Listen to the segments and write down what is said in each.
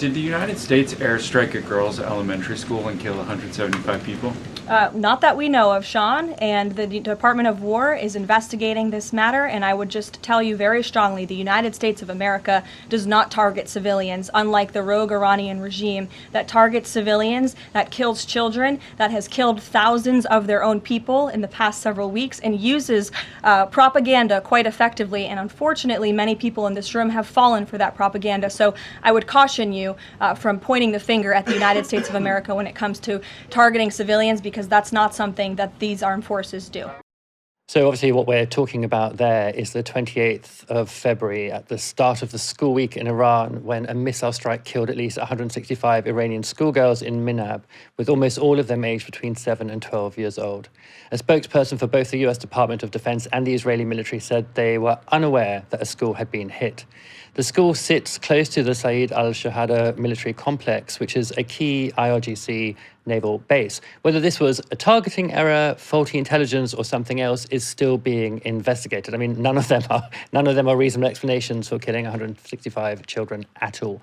Did the United States airstrike a girls' elementary school and kill 175 people? Not that we know of, Sean, and the Department of War is investigating this matter, and I would just tell you very strongly the United States of America does not target civilians, unlike the rogue Iranian regime that targets civilians, that kills children, that has killed thousands of their own people in the past several weeks, and uses propaganda quite effectively, and unfortunately many people in this room have fallen for that propaganda. So I would caution you from pointing the finger at the United States of America when it comes to targeting civilians, because that's not something that these armed forces do. So obviously what we're talking about there is the 28th of February at the start of the school week in Iran, when a missile strike killed at least 165 Iranian schoolgirls in Minab, with almost all of them aged between 7 and 12 years old. A spokesperson for both the US Department of Defense and the Israeli military said they were unaware that a school had been hit. The school sits close to the Saeed al-Shahada military complex, which is a key IRGC naval base. Whether this was a targeting error, faulty intelligence, or something else is still being investigated. I mean, none of them are reasonable explanations for killing 165 children at all.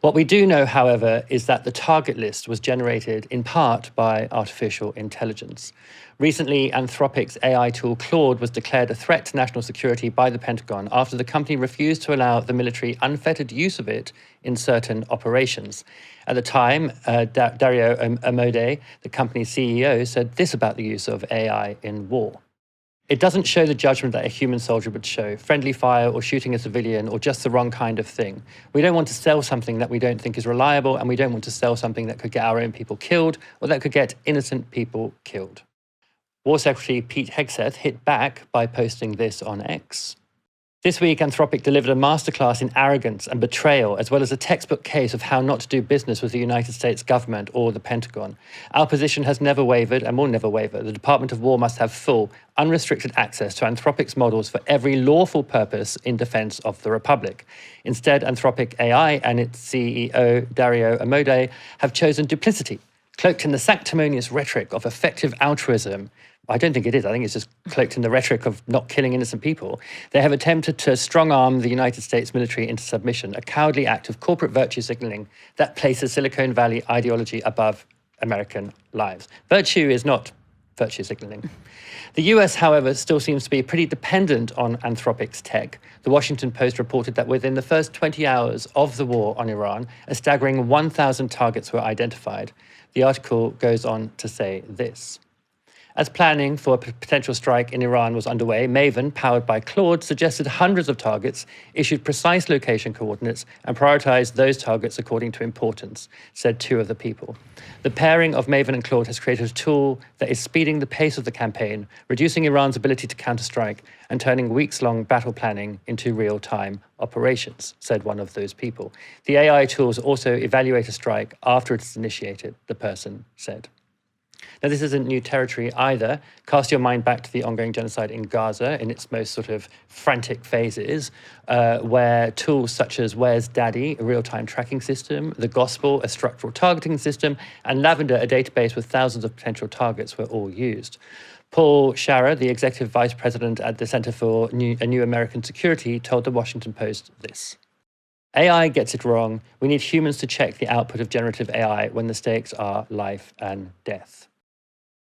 What we do know, however, is that the target list was generated in part by artificial intelligence. Recently, Anthropic's AI tool Claude was declared a threat to national security by the Pentagon after the company refused to allow the military unfettered use of it in certain operations. At the time, Dario Amodei, the company's CEO, said this about the use of AI in war. It doesn't show the judgment that a human soldier would show, friendly fire or shooting a civilian or just the wrong kind of thing. We don't want to sell something that we don't think is reliable, and we don't want to sell something that could get our own people killed or that could get innocent people killed. War Secretary Pete Hegseth hit back by posting this on X. This week, Anthropic delivered a masterclass in arrogance and betrayal, as well as a textbook case of how not to do business with the United States government or the Pentagon. Our position has never wavered and will never waver. The Department of War must have full, unrestricted access to Anthropic's models for every lawful purpose in defense of the Republic. Instead, Anthropic AI and its CEO, Dario Amodei, have chosen duplicity, cloaked in the sanctimonious rhetoric of effective altruism. I don't think it is. I think it's just cloaked in the rhetoric of not killing innocent people. They have attempted to strong-arm the United States military into submission, a cowardly act of corporate virtue signaling that places Silicon Valley ideology above American lives. Virtue is not virtue signaling. The US, however, still seems to be pretty dependent on Anthropic's tech. The Washington Post reported that within the first 20 hours of the war on Iran, a staggering 1,000 targets were identified. The article goes on to say this. As planning for a potential strike in Iran was underway, Maven, powered by Claude, suggested hundreds of targets, issued precise location coordinates, and prioritized those targets according to importance, said two of the people. The pairing of Maven and Claude has created a tool that is speeding the pace of the campaign, reducing Iran's ability to counterstrike, and turning weeks-long battle planning into real-time operations, said one of those people. The AI tools also evaluate a strike after it is initiated, the person said. Now, this isn't new territory either. Cast your mind back to the ongoing genocide in Gaza in its most sort of frantic phases, where tools such as Where's Daddy, a real-time tracking system, the Gospel, a structural targeting system, and Lavender, a database with thousands of potential targets, were all used. Paul Sharer, the executive vice president at the Center for a New American Security, told the Washington Post this. AI gets it wrong. We need humans to check the output of generative AI when the stakes are life and death.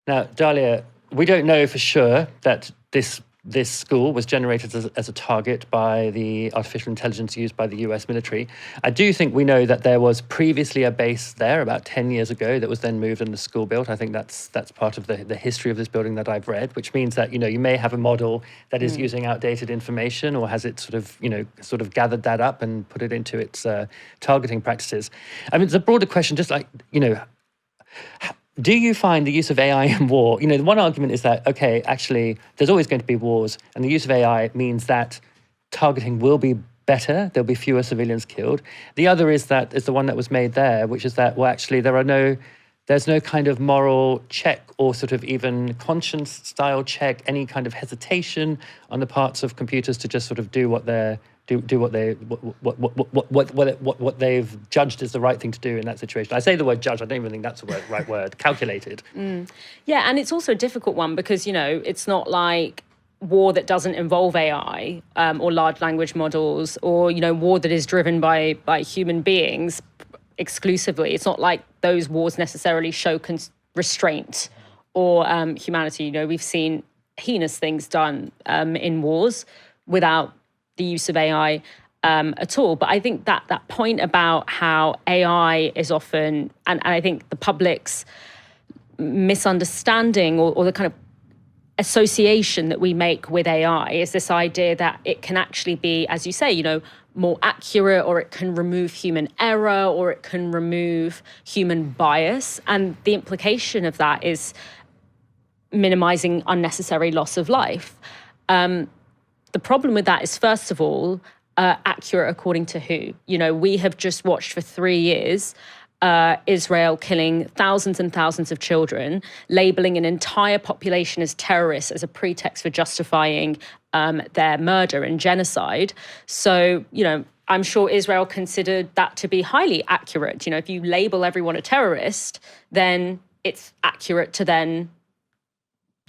Now, Dalia, we don't know for sure that this school was generated as a target by the artificial intelligence used by the US military. I do think we know that there was previously a base there about 10 years ago that was then moved and the school built. I think that's part of the history of this building that I've read, which means that, you may have a model that is using outdated information, or has it sort of gathered that up and put it into its targeting practices. I mean, it's a broader question, just like, do you find the use of AI in war? The one argument is that, okay, actually, there's always going to be wars, and the use of AI means that targeting will be better. There'll be fewer civilians killed. The other is the one that was made there, which is that, well, actually, there's no kind of moral check or sort of even conscience style check, any kind of hesitation on the parts of computers to just sort of do what they've judged is the right thing to do in that situation. I say the word judge, I don't even think that's the right word. Calculated. Yeah, and it's also a difficult one because, it's not like war that doesn't involve AI or large language models, or, war that is driven by human beings. exclusively. It's not like those wars necessarily show restraint or humanity. You know, we've seen heinous things done in wars without the use of AI at all. But I think that point about how AI is often, and I think the public's misunderstanding or the kind of association that we make with AI is this idea that it can actually be, as you say, you know, more accurate, or it can remove human error, or it can remove human bias. And the implication of that is minimizing unnecessary loss of life. The problem with that is, first of all, accurate according to who? You know, we have just watched for 3 years Israel killing thousands and thousands of children, labeling an entire population as terrorists as a pretext for justifying their murder and genocide. So, you know, I'm sure Israel considered that to be highly accurate. You know, if you label everyone a terrorist, then it's accurate to then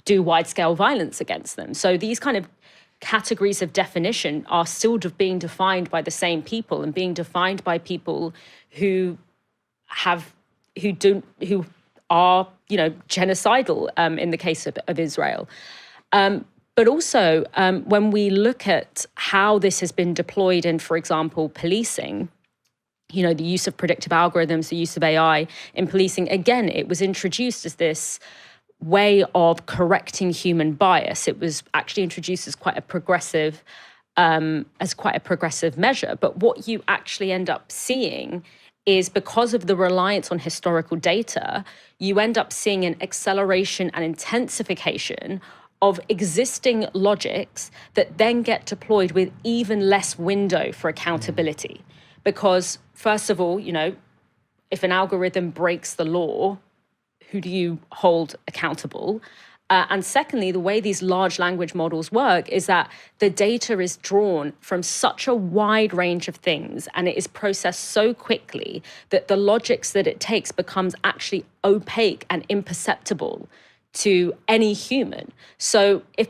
do wide-scale violence against them. So these kind of categories of definition are still being defined by the same people, and being defined by people who are, you know, genocidal in the case of Israel. But also, when we look at how this has been deployed in, for example, policing, you know, the use of predictive algorithms, the use of AI in policing, again, it was introduced as this way of correcting human bias. It was actually introduced as quite a progressive measure. But what you actually end up seeing is, because of the reliance on historical data, you end up seeing an acceleration and intensification of existing logics that then get deployed with even less window for accountability. Because, first of all, you know, if an algorithm breaks the law, who do you hold accountable? And secondly, the way these large language models work is that the data is drawn from such a wide range of things, and it is processed so quickly that the logics that it takes becomes actually opaque and imperceptible to any human. So if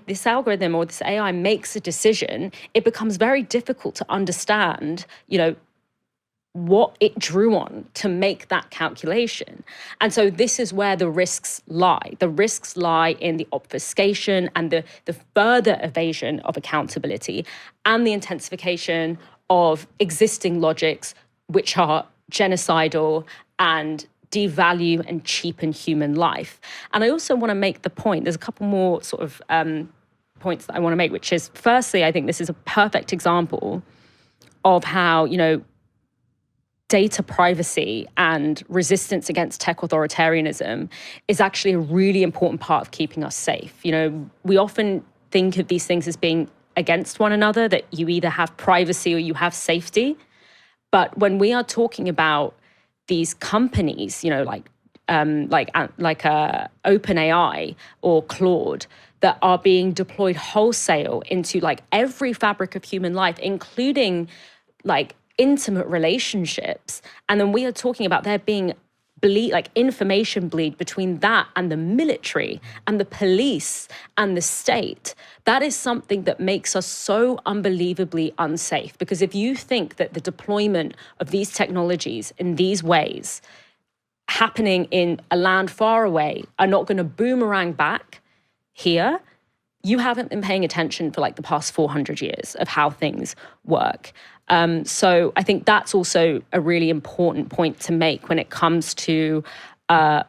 this algorithm or this AI makes a decision, it becomes very difficult to understand, you know, what it drew on to make that calculation. And so this is where the risks lie. The risks lie in the obfuscation and the further evasion of accountability, and the intensification of existing logics which are genocidal and devalue and cheapen human life. And I also want to make the point, there's a couple more sort of points that I want to make, which is, firstly, I think this is a perfect example of how, you know, data privacy and resistance against tech authoritarianism is actually a really important part of keeping us safe. You know, we often think of these things as being against one another, that you either have privacy or you have safety. But when we are talking about these companies, you know, like OpenAI or Claude, that are being deployed wholesale into like every fabric of human life, including like intimate relationships, and then we are talking about there being information bleed between that and the military and the police and the state. That is something that makes us so unbelievably unsafe. Because if you think that the deployment of these technologies in these ways happening in a land far away are not going to boomerang back here, you haven't been paying attention for like the past 400 years of how things work. So I think that's also a really important point to make when it comes to the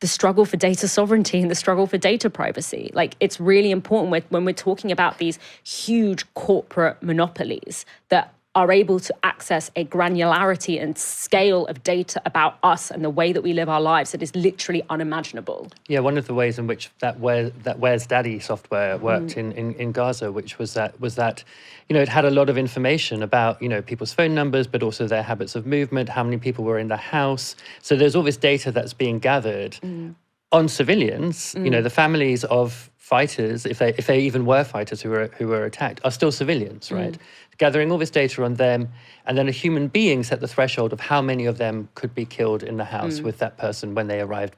struggle for data sovereignty and the struggle for data privacy. Like, it's really important when we're talking about these huge corporate monopolies that are able to access a granularity and scale of data about us and the way that we live our lives that is literally unimaginable. Yeah, one of the ways in which that Where's Daddy software worked in Gaza, which was that, you know, it had a lot of information about, you know, people's phone numbers, but also their habits of movement, how many people were in the house. So there's all this data that's being gathered on civilians. You know, the families of fighters, if they even were fighters who were attacked, are still civilians, right? Gathering all this data on them, and then a human being set the threshold of how many of them could be killed in the house with that person when they arrived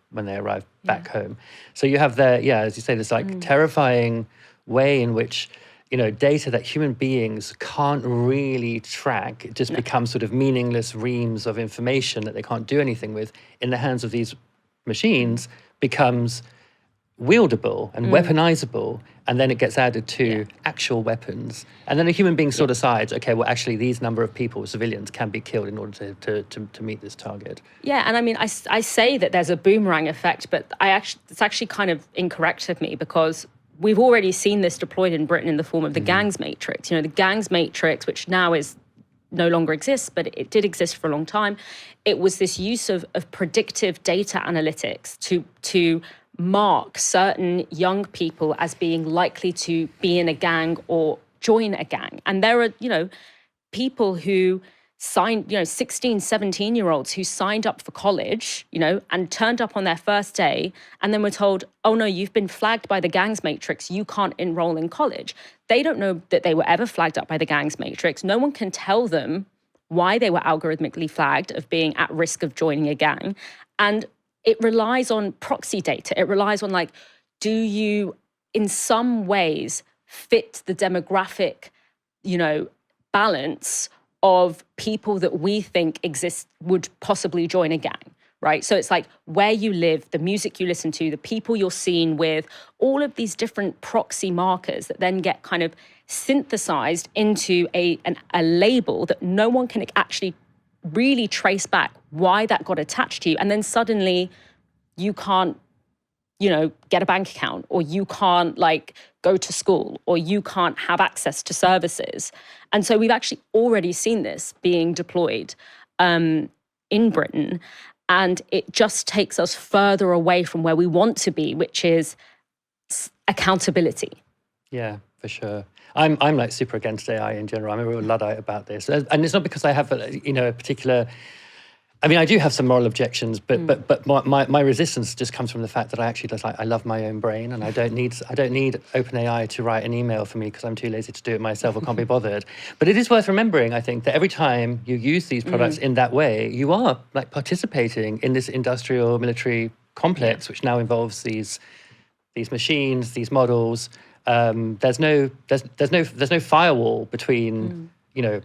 back home. So you have there, as you say, this like terrifying way in which, data that human beings can't really track. It just becomes sort of meaningless reams of information that they can't do anything with in the hands of these machines becomes wieldable and weaponizable, and then it gets added to actual weapons. And then a human being sort of decides, okay, well, actually, these number of people, civilians, can be killed in order to meet this target. Yeah, and I mean, I say that there's a boomerang effect, but it's actually kind of incorrect of me, because we've already seen this deployed in Britain in the form of the gangs matrix. The gangs matrix, which now no longer exists, but it did exist for a long time. It was this use of predictive data analytics to mark certain young people as being likely to be in a gang or join a gang. And there are, people who signed, 16, 17-year-olds who signed up for college, and turned up on their first day and then were told, oh no, you've been flagged by the gangs matrix, you can't enroll in college. They don't know that they were ever flagged up by the gangs matrix. No one can tell them why they were algorithmically flagged of being at risk of joining a gang. And it relies on proxy data. It relies on, do you in some ways fit the demographic, balance of people that we think would possibly join a gang, right? So it's like where you live, the music you listen to, the people you're seen with, all of these different proxy markers that then get kind of synthesized into a label that no one can actually really trace back why that got attached to you. And then suddenly you can't, get a bank account, or you can't go to school, or you can't have access to services. And so we've actually already seen this being deployed in Britain. And it just takes us further away from where we want to be, which is accountability. Yeah, for sure. I'm super against AI in general. I'm a real Luddite about this. And it's not because I have a particular... I mean, I do have some moral objections, but my resistance just comes from the fact that I actually I love my own brain, and I don't need OpenAI to write an email for me because I'm too lazy to do it myself or can't be bothered. But it is worth remembering, I think, that every time you use these products in that way, you are participating in this industrial military complex, which now involves these machines, these models. There's no firewall between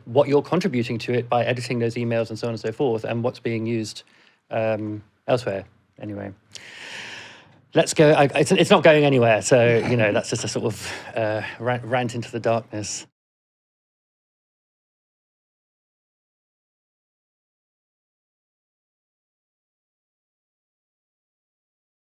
what you're contributing to it by editing those emails and so on and so forth, and what's being used elsewhere. Anyway, let's go. It's not going anywhere. So, that's just a sort of rant into the darkness.